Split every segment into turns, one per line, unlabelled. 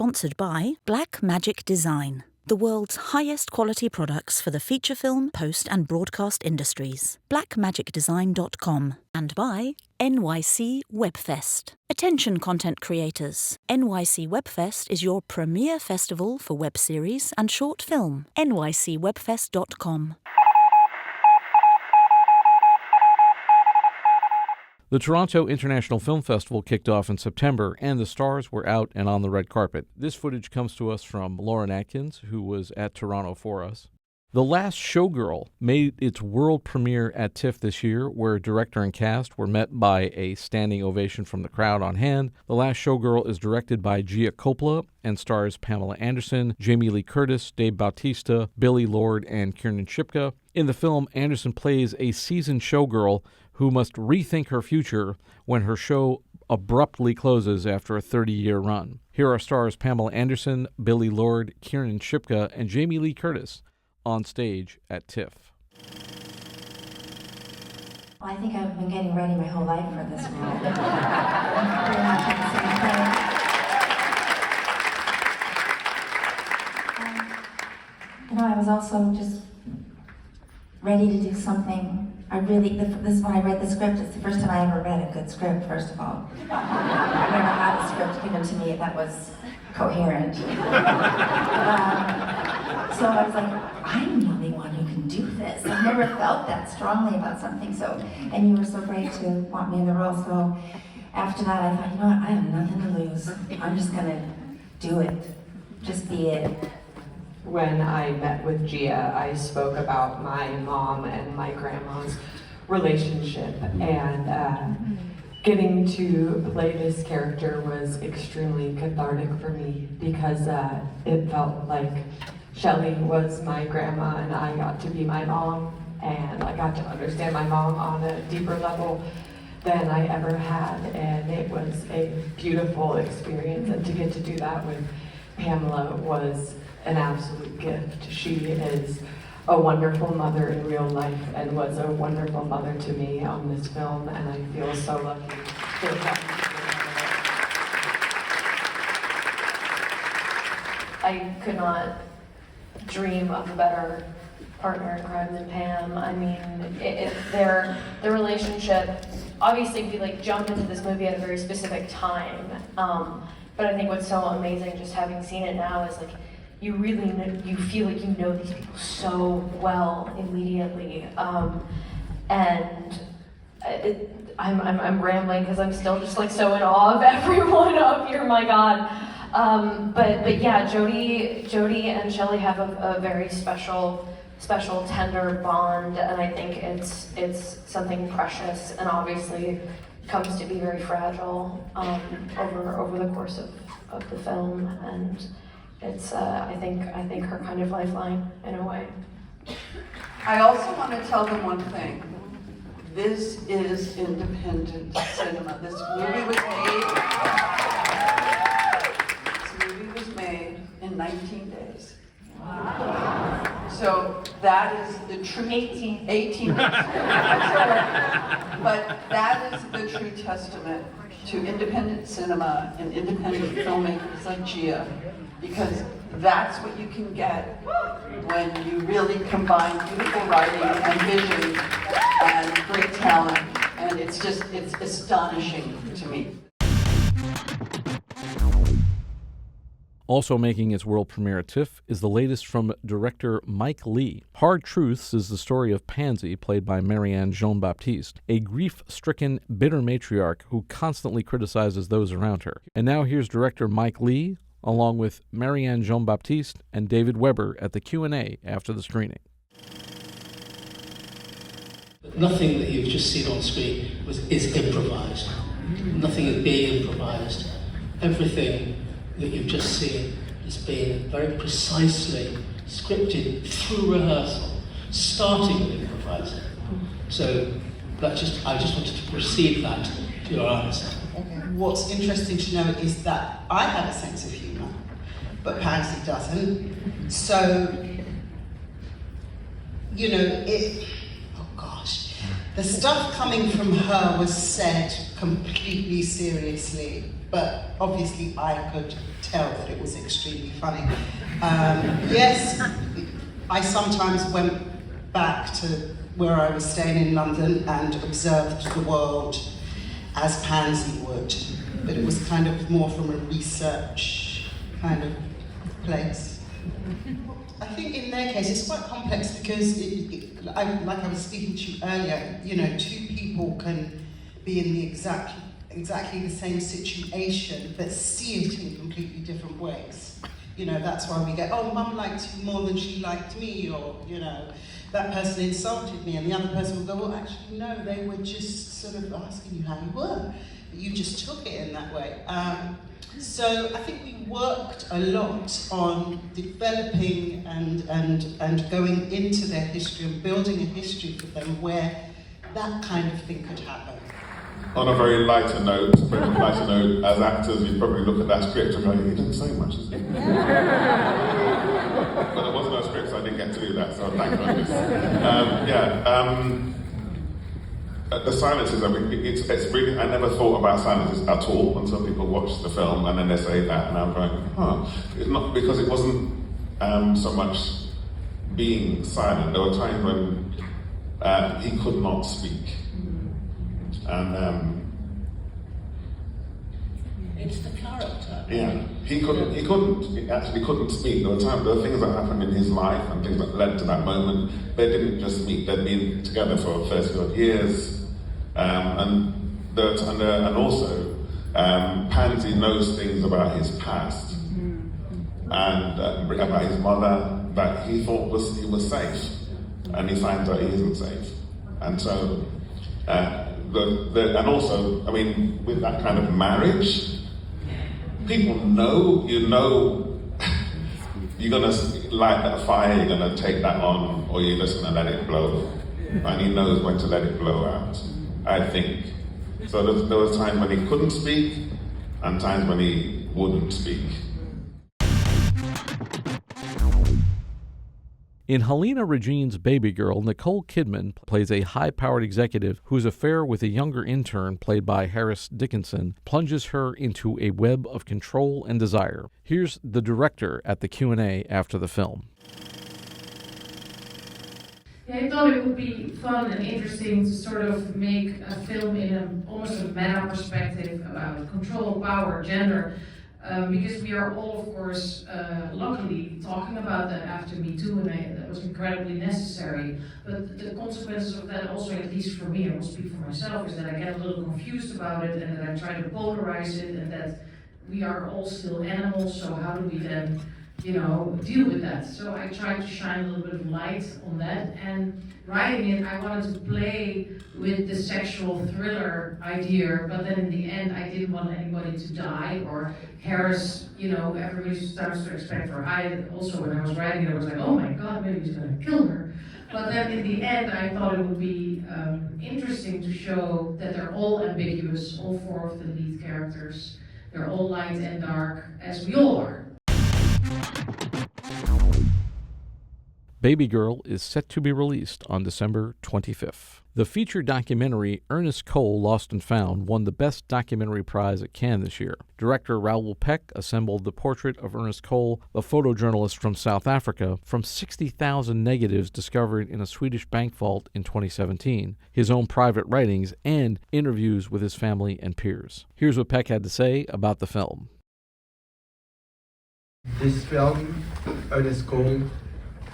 Sponsored by Black Magic Design, the world's highest quality products for the feature film, post and broadcast industries. blackmagicdesign.com. And by NYC Webfest. Attention content creators. NYC Webfest is your premier festival for web series and short film. nycwebfest.com.
The Toronto International Film Festival kicked off in September, and the stars were out and on the red carpet. This footage comes to us from Lauren Atkins, who was at Toronto for us. The Last Showgirl made its world premiere at TIFF this year, where director and cast were met by a standing ovation from the crowd on hand. The Last Showgirl is directed by Gia Coppola and stars Pamela Anderson, Jamie Lee Curtis, Dave Bautista, Billy Lord, and Kiernan Shipka. In the film, Anderson plays a seasoned showgirl who must rethink her future when her show abruptly closes after a 30-year run. Here are stars Pamela Anderson, Billy Lord, Kiernan Shipka, and Jamie Lee Curtis on stage at TIFF.
Well, I think I've been getting ready my whole life for this role. Pretty much at the same time. I was also just ready to do something. This when I read the script, it's the first time I ever read a good script, first of all. I never had a script given to me that was coherent. So I was like, I'm the only one who can do this. I've never felt that strongly about something, and you were so great to want me in the role, so after that I thought, you know what, I have nothing to lose. I'm just gonna do it, just be it.
When I met with Gia, I spoke about my mom and my grandma's relationship, and getting to play this character was extremely cathartic for me because it felt like Shelley was my grandma and I got to be my mom, and I got to understand my mom on a deeper level than I ever had, and it was a beautiful experience, and to get to do that with Pamela was an absolute gift. She is a wonderful mother in real life and was a wonderful mother to me on this film, and I feel so lucky to have gotten to
I could not dream of a better partner in crime than Pam. I mean, their relationship, obviously we jump into this movie at a very specific time, but I think what's so amazing just having seen it now is you really know, you feel like you know these people so well immediately, and I'm rambling because I'm still just so in awe of everyone up here. My God, but yeah, Jodie and Shelley have a very special, tender bond, and I think it's something precious, and obviously comes to be very fragile over the course of the film, and. It's, I think her kind of lifeline in a way.
I also want to tell them one thing. This is independent cinema. This movie was made in 19 days. Wow. So that is the true 18 days. But that is the true testament to independent cinema and independent filmmakers like Gia. Because that's what you can get when you really combine beautiful writing and vision and great talent. And it's astonishing to me.
Also making its world premiere at TIFF is the latest from director Mike Leigh. Hard Truths is the story of Pansy, played by Marianne Jean-Baptiste, a grief-stricken, bitter matriarch who constantly criticizes those around her. And now here's director Mike Leigh, along with Marianne Jean-Baptiste and David Weber at the Q&A after the screening.
Nothing that you've just seen on screen is improvised. Nothing is being improvised. Everything that you've just seen has been very precisely scripted through rehearsal, starting with improvising. So I just wanted to receive that to your eyes.
What's interesting to know is that I have a sense of humour, but Pansy doesn't. So, the stuff coming from her was said completely seriously, but obviously I could tell that it was extremely funny. Yes, I sometimes went back to where I was staying in London and observed the world as Pansy would, but it was kind of more from a research kind of place. I think in their case it's quite complex because, like I was speaking to you earlier, you know, two people can be in the exactly the same situation but see it in completely different ways. You know, that's why we get, oh, Mum liked you more than she liked me, or, you know, that person insulted me, and the other person will go, well, actually, no, they were just sort of asking you how you were, but you just took it in that way. So I think we worked a lot on developing and going into their history and building a history for them where that kind of thing could happen.
On a very lighter note, as actors, you probably look at that script and go, he didn't say much, is he? But there was no script, so I didn't get to do that, so thank goodness. The silences, I mean, it's really, I never thought about silences at all until people watch the film and then they say that, and I'm going, it's not, because it wasn't so much being silent. There were times when he could not speak. And
it's the character.
Yeah, he actually couldn't speak. There were things that happened in his life and things that led to that moment. They didn't just meet; they'd been together for 30 odd years, and also Pansy knows things about his past and about his mother that he thought he was safe, and he finds out he isn't safe, and so. And also, I mean, with that kind of marriage, people know, you're gonna light that fire, you're gonna take that on, or you're just gonna let it blow. And he knows when to let it blow out, I think. So there was times when he couldn't speak, and times when he wouldn't speak.
In Helena Regine's Baby Girl, Nicole Kidman plays a high-powered executive whose affair with a younger intern, played by Harris Dickinson, plunges her into a web of control and desire. Here's the director at the Q&A after the film.
Yeah, I thought it would be fun and interesting to sort of make a film in almost a meta perspective about control, power, gender. Because we are all, of course, luckily talking about that after Me Too, and that was incredibly necessary. But the consequences of that also, at least for me, I will speak for myself, is that I get a little confused about it, and that I try to polarize it, and that we are all still animals, so how do we then, deal with that? So I tried to shine a little bit of light on that, and writing it, I wanted to play with the sexual thriller idea, but then in the end, I didn't want anybody to die, or Harris, everybody starts to expect her. I also, when I was writing it, I was like, oh my God, maybe he's gonna kill her. But then in the end, I thought it would be interesting to show that they're all ambiguous, all four of the lead characters. They're all light and dark, as we all are.
Baby Girl is set to be released on December 25th. The feature documentary Earnest Cole, Lost and Found won the Best Documentary Prize at Cannes this year. Director Raul Peck assembled the portrait of Earnest Cole, a photojournalist from South Africa, from 60,000 negatives discovered in a Swedish bank vault in 2017, his own private writings, and interviews with his family and peers. Here's what Peck had to say about the film.
This film, Earnest Cole,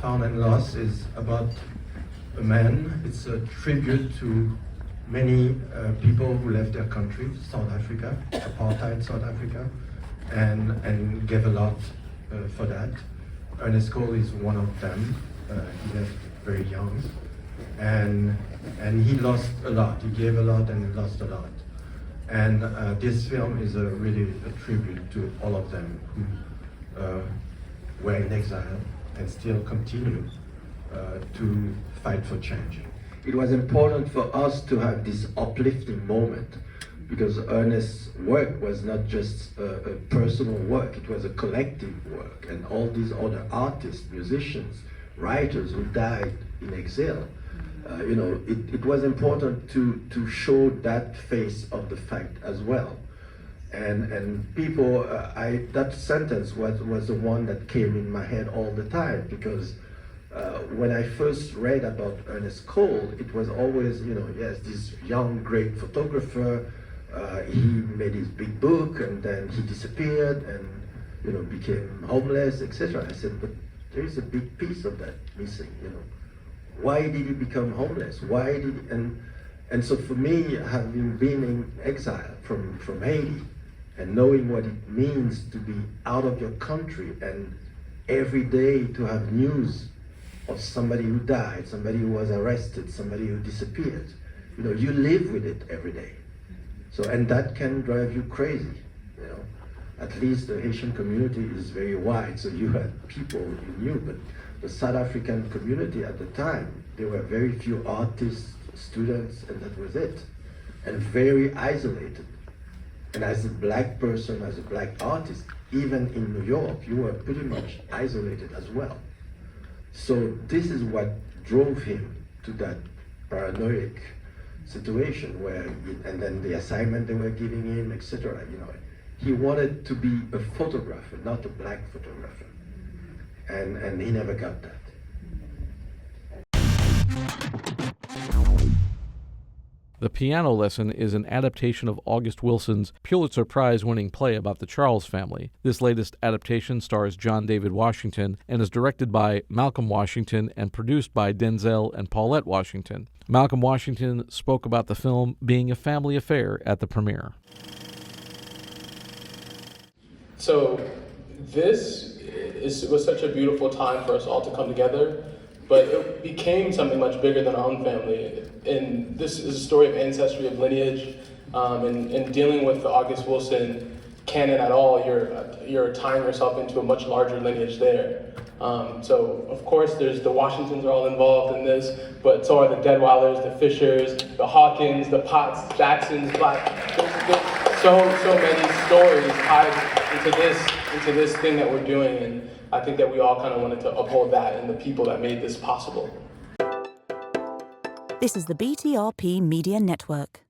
Found and Lost, is about a man. It's a tribute to many people who left their country, South Africa, apartheid South Africa, and gave a lot for that. Earnest Cole is one of them. He left very young, and he lost a lot. He gave a lot and he lost a lot. And this film is really a tribute to all of them who were in exile and still continue to fight for change. It was important for us to have this uplifting moment because Ernest's work was not just a personal work, it was a collective work, and all these other artists, musicians, writers who died in exile. It was important to show that face of the fact as well. And people, that sentence was the one that came in my head all the time, because when I first read about Earnest Cole, it was always, yes, this young, great photographer, he made his big book and then he disappeared and, became homeless, etc. I said, but there is a big piece of that missing, Why did he become homeless? Why did he, and so for me, having been in exile from Haiti and knowing what it means to be out of your country and every day to have news of somebody who died, somebody who was arrested, somebody who disappeared, you live with it every day. So, and that can drive you crazy, At least the Haitian community is very wide, so you had people you knew, but the South African community at the time, there were very few artists, students, and that was it. And very isolated. And as a black person, as a black artist, even in New York, you were pretty much isolated as well. So this is what drove him to that paranoid situation where, and then the assignment they were giving him, etc. He wanted to be a photographer, not a black photographer. And he never got that.
The Piano Lesson is an adaptation of August Wilson's Pulitzer Prize-winning play about the Charles family. This latest adaptation stars John David Washington and is directed by Malcolm Washington and produced by Denzel and Paulette Washington. Malcolm Washington spoke about the film being a family affair at the premiere.
So this was such a beautiful time for us all to come together, but it became something much bigger than our own family. And this is a story of ancestry, of lineage, and dealing with the August Wilson canon at all, you're tying yourself into a much larger lineage there. So of course there's the Washingtons are all involved in this, but so are the Deadweilers, the Fishers, the Hawkins, the Potts, Jacksons, Black. There's so many stories tied into this thing that we're doing, and I think that we all kind of wanted to uphold that and the people that made this possible.
This is the BTRP Media Network.